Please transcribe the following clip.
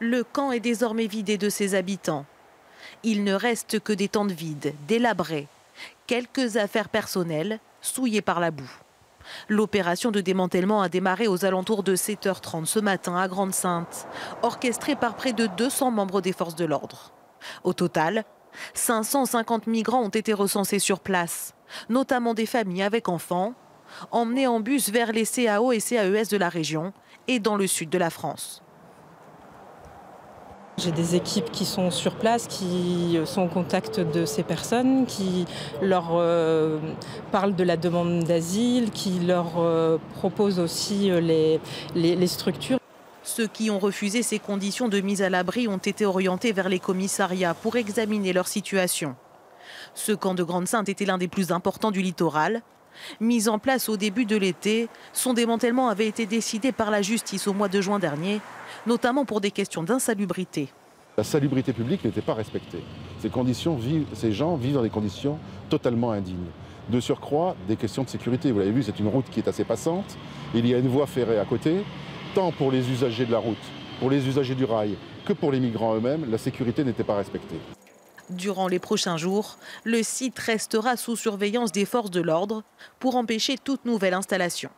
Le camp est désormais vidé de ses habitants. Il ne reste que des tentes vides, délabrées, quelques affaires personnelles souillées par la boue. L'opération de démantèlement a démarré aux alentours de 7h30 ce matin à Grande-Synthe, orchestrée par près de 200 membres des forces de l'ordre. Au total, 550 migrants ont été recensés sur place, notamment des familles avec enfants, emmenés en bus vers les CAO et CAES de la région et dans le sud de la France. J'ai des équipes qui sont sur place, qui sont au contact de ces personnes, qui leur parlent de la demande d'asile, qui leur proposent aussi les structures. Ceux qui ont refusé ces conditions de mise à l'abri ont été orientés vers les commissariats pour examiner leur situation. Ce camp de Grande-Synthe était l'un des plus importants du littoral. Mis en place au début de l'été, son démantèlement avait été décidé par la justice au mois de juin dernier, notamment pour des questions d'insalubrité. La salubrité publique n'était pas respectée. Ces gens vivent dans des conditions totalement indignes. De surcroît, des questions de sécurité. Vous l'avez vu, c'est une route qui est assez passante. Il y a une voie ferrée à côté. Tant pour les usagers de la route, pour les usagers du rail, que pour les migrants eux-mêmes, la sécurité n'était pas respectée. Durant les prochains jours, le site restera sous surveillance des forces de l'ordre pour empêcher toute nouvelle installation.